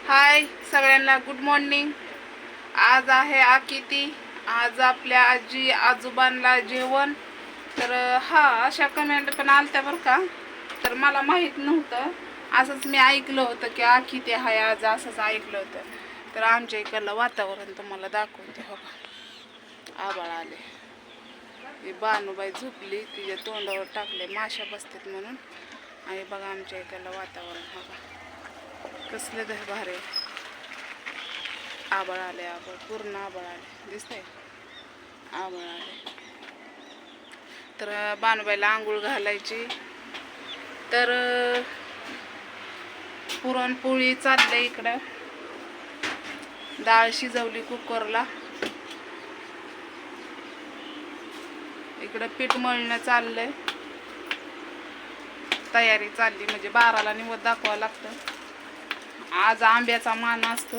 हाय सगळ्यांना, good morning. आज आहे आकिती. आज आपल्या आजी आजोबांना जेवण. तर हा अशा कमेंट पण आलत्या बरं का. तर मला माहीत नव्हतं, असंच मी ऐकलं होतं की आकिती आहे आज, असंच ऐकलं होतं. तर आमच्या इकडलं वातावरण तुम्हाला दाखवते. हो का, आबाळ आले. ती बानूबाई झोपली, तिच्या तोंडावर टाकले माशा बसतात म्हणून. आणि बघा आमच्या इकडलं वातावरण, हो का कसलं भारी. आभाळ आले, आभाळ पूर्ण आभाळ आले, दिसतंय आभाळ आले. तर बानूबाईला आंघोळ घालायची. तर पुरणपोळी चाललंय इकडं. डाळ शिजवली कुकरला. इकडं पीठ मळणं चाललंय, तयारी चालली. म्हणजे 12ला निवद दाखवावं लागतं. आज आंब्याचा मान असतो.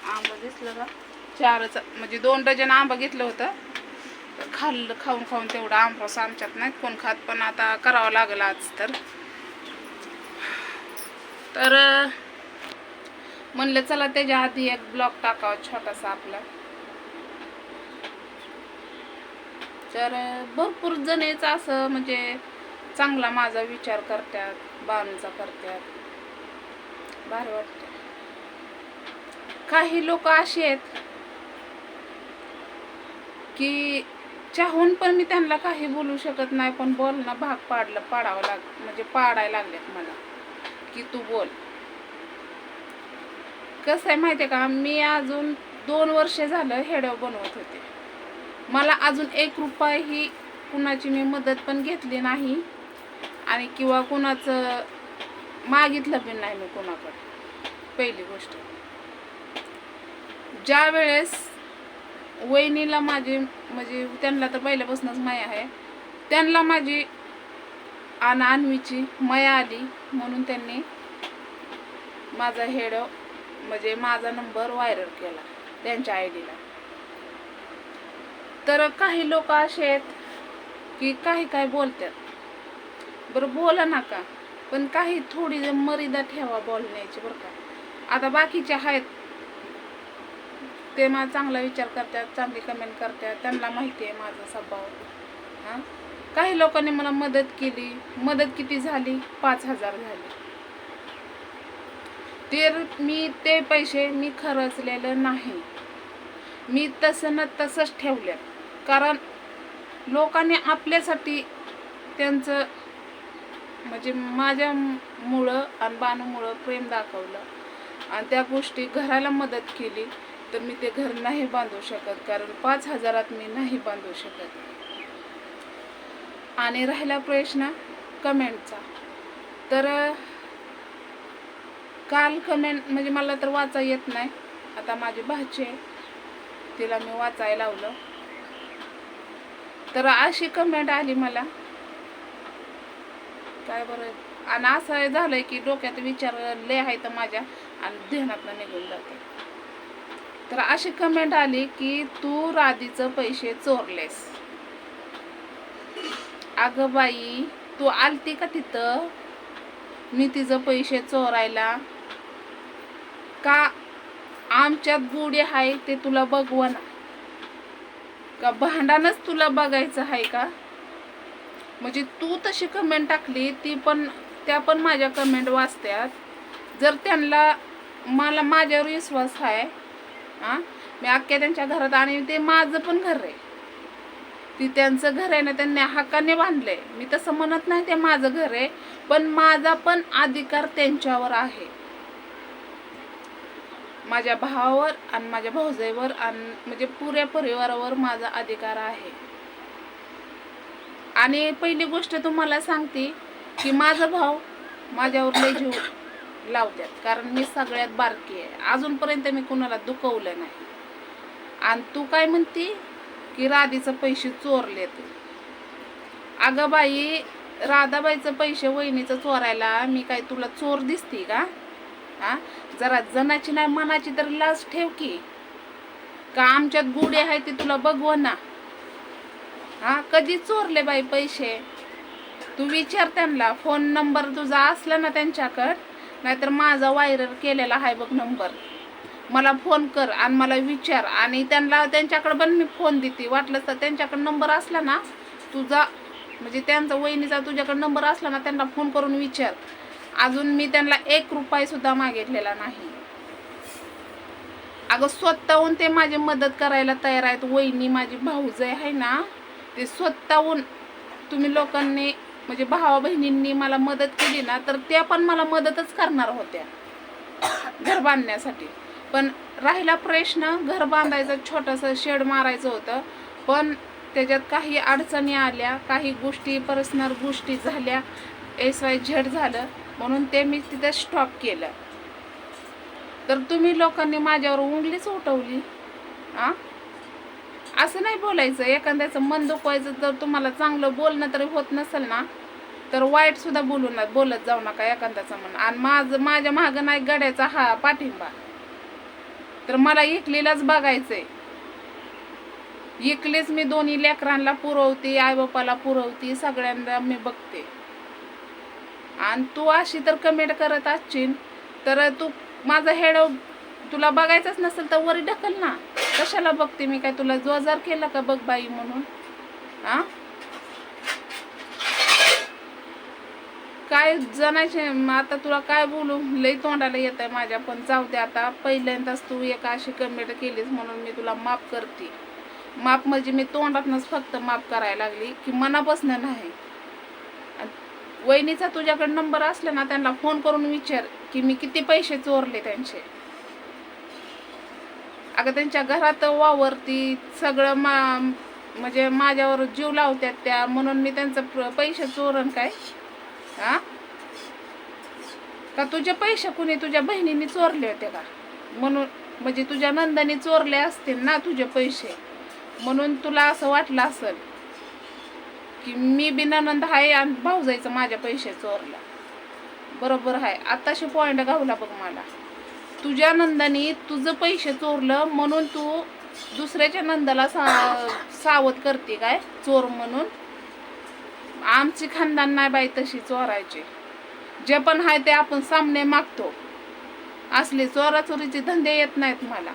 आंबा दिसलं का, 4 म्हणजे 2 डझन आंबा घेतलं होतं. खाऊन खाऊन तेवढं आंबरस आमच्यात नाहीत कोण खात, पण आता करावं लागलं आज. तर म्हणलं चला त्याच्या आधी एक ब्लॉग टाकावा छोटासा आपला. तर भरपूर जणीच असं म्हणजे चांगला माझा विचार करतात, बाणूचा करतात, भारी वाटतं. काही लोक असे आहेत की चाहून पण मी त्यांना काही बोलू शकत नाही, पण बोलणं भाग पाडावं म्हणजे पाडायला लागलेत मला की तू बोल. कसं आहे माहिती आहे का, मी अजून 2 वर्ष झालं हेडो बनवत होते. मला अजून 1 रुपया ही कुणाची मी मदत पण घेतली नाही, आणि किंवा कुणाचं मागितलं पण नाही मी कोणाकडे. पहिली गोष्ट, ज्या वेळेस वहिनीला माझी म्हणजे त्यांना तर पहिल्यापासूनच माया आहे, त्यांना माझी आणवीची माया आली म्हणून त्यांनी माझा हेड म्हणजे माझा नंबर व्हायरल केला त्यांच्या आयडीला. तर काही लोक असे आहेत की काही बोलतात. बरं बोला नका, पण काही थोडी मर्यादा ठेवा बोलण्याची बरं का. आता बाकीचे आहेत ते मला चांगला विचार करतात, चांगली कमेंट करतात, त्यांना माहिती आहे माझा स्वभाव. हां, काही लोकांनी मला मदत केली. मदत किती झाली? 5,000 झाली. ते पैसे मी खर्चलेलं नाही, मी तसं न तसंच ठेवलं. कारण लोकांनी आपल्यासाठी त्यांचं म्हणजे माझ्यामुळं आणि बानूमुळं प्रेम दाखवलं, आणि त्या गोष्टी घराला मदत केली. तर मी ते घर नाही बांधू शकत, कारण 5,000 मी नाही बांधू शकत. आणि राहिला प्रश्न कमेंटचा, तर काल कमेंट म्हणजे मला तर वाचा येत नाही. आता माझी भाची आहे, तिला मी वाचायला लावलं. तर अशी कमेंट आली मला, काय बरं. आणि असं झालंय की डोक्यात विचार लय आहे तर माझ्या, आणि ध्यानातनं निघून जाते. तर अशी कमेंट आली की तू राधीचं पैसे चोरलेस. अगं बाई, तू आलती का तिथं मी तिचं पैसे चोरायला? का आमच्यात गुढी आहे ते तुला बघवना का? भांडणच तुला बघायचं आहे का? म्हणजे तू तशी कमेंट टाकली, त्या पण माझ्या कमेंट वाचत्यात. जर त्यांना मला माझ्यावर विश्वास आहे, हां, मी अख्ख्या त्यांच्या घरात, आणि ते माझं पण घर आहे, ती त्यांचं घर आहे ना, त्यांनी हक्काने बांधलंय. मी तसं म्हणत नाही ते माझं घर आहे, पण माझा पण अधिकार त्यांच्यावर आहे. माझ्या भावावर आणि माझ्या भाऊजाईवर आणि म्हणजे पुऱ्या परिवारावर माझा अधिकार आहे. आणि पहिली गोष्ट तुम्हाला सांगते की माझा भाऊ माझ्यावर लय जीव लावतात, कारण मी सगळ्यात बारकी आहे. अजूनपर्यंत मी कुणाला दुखवलं नाही. आणि तू काय म्हणती की राधीचं पैसे चोरले तू? अगं बाई, राधाबाईचं पैसे वहिनीचं चोरायला मी काय तुला चोर दिसते का? हा, जरा जनाची नाही मनाची तर लाज ठेव की. का आमच्यात गुढे आहे ते तुला बघव ना. हा, कधी चोरले बाई पैसे? तू विचार त्यांना. फोन नंबर तुझा असला ना त्यांच्याकडं नाहीतर माझा व्हायरल केलेला आहे बघ नंबर, मला फोन कर आणि मला विचार. आणि त्यांच्याकडे पण मी फोन देते, वाटलं तर त्यांच्याकडे नंबर असला ना तुझा, म्हणजे त्यांचा वहिनीचा तुझ्याकडे नंबर असला ना त्यांना फोन करून विचार. अजून मी त्यांना 1 रुपया सुद्धा मागितलेला नाही. अगं स्वतःहून ते माझी मदत करायला तयार आहेत. वहिनी माझी भाऊजाई आहे ना, ते स्वतःहून, तुम्ही लोकांनी म्हणजे भावा बहिणींनी मला मदत केली ना तर त्या पण मला मदतच करणार होत्या घर बांधण्यासाठी. पण राहिला प्रश्न घर बांधायचा, छोटंसं शेड मारायचं होतं, पण त्याच्यात काही अडचणी आल्या, काही गोष्टी पर्सनल गोष्टी झाल्या, XYZ झालं, म्हणून ते मी तिथं स्टॉप केलं. तर तुम्ही लोकांनी माझ्यावर उंगलीच उठवली. असं नाही बोलायचं. एखाद्याचं मन दुखवायचं, जर तुम्हाला चांगलं बोलणं तरी होत नसेल ना तर वाईट सुद्धा बोलत जाऊ नका एखाद्याचं मन. आणि माझ्या मागं नाही गड्याचा हा पाठिंबा. तर मला एकलीलाच बघायचंय. एकलीच मी दोन्ही लेकरांना पुरवते, आईबापाला पुरवते, सगळ्यांना मी बघते. आणि तू अशी तर कमेंट करत असशील तर तू माझा हेड तुला बघायचंच नसेल तर वरी ढकल ना. कशाला बघते मी? काय तुला जोजार केला का बघ बाई म्हणून? काय जणायचे आता तुला काय बोलू, लई तोंडाला येत आहे माझ्या. पण जाऊ दे आता. पहिल्यांदाच तू एक अशी कमेंट केलीस म्हणून मी तुला माफ करते. माफ म्हणजे मी तोंडातनच फक्त माफ करायला लागली, की मनापासून नाही. वहिनीचा तुझ्याकडे नंबर असला ना त्यांना फोन करून विचार की मी किती पैसे चोरले त्यांचे. अगं त्यांच्या घरात वावरती सगळं म्हणजे माझ्यावर जीव लावतात त्या, म्हणून मी त्यांचं पैसे चोरण काय? का तुझे पैसे कुणी तुझ्या बहिणींनी चोरले होते का? म्हणून म्हणजे तुझ्या नंदाने चोरले असतील ना तुझे पैसे, म्हणून तुला असं वाटलं असेल की मी बी ननंद आहे आणि भाऊजाईचं माझ्या पैसे चोरला. बरोबर आहे. आताशी पॉइंट गावला बघ मला. तुझ्या नंदानी तुझं पैसे चोरलं म्हणून तू दुसऱ्याच्या नंदाला सावध करते काय चोर म्हणून? आमची खानदान नाही बाई तशी चोरायची. जे पण आहे ते आपण सामने मागतो. असले चोराचोरीचे धंदे येत नाहीत मला.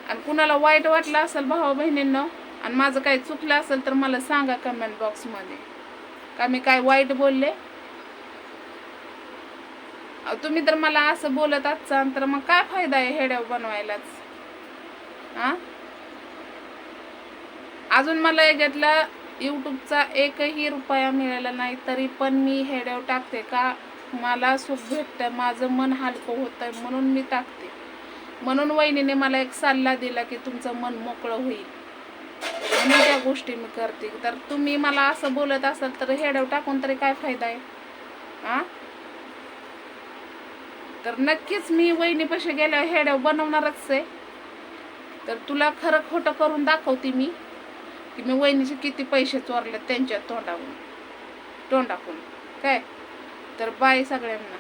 आणि कुणाला वाईट वाटलं असेल भावा बहिणींनो आणि माझं काही चुकलं असेल तर मला सांगा कमेंट बॉक्समध्ये, का मी काय वाईट बोलले. तुम्ही तर मला असं बोलत असाल तर मग काय फायदा आहे हेड्या बनवायलाच? अजून मला याच्यातला यूट्यूबचा 1ही रुपया मिळाला नाही तरी पण मी हेड्याव टाकते. का? मला सुख भेटतं, माझं मन हलकं होतं म्हणून मी टाकते. म्हणून वहिनीने मला एक सल्ला दिला की तुमचं मन मोकळं होईल म्हणून त्या गोष्टी मी करते. तर तुम्ही मला असं बोलत असाल तर हेड्याव टाकून तरी काय फायदा आहे? तर नक्कीच मी वहिनीपाशी गेल्यावर हेड्याव बनवणारच आहे. तर तुला खरं खोटं करून दाखवते मी की मी वहिनीचे किती पैसे चोरले त्यांच्या तोंडाकून काय. तर बाय सगळ्यांना.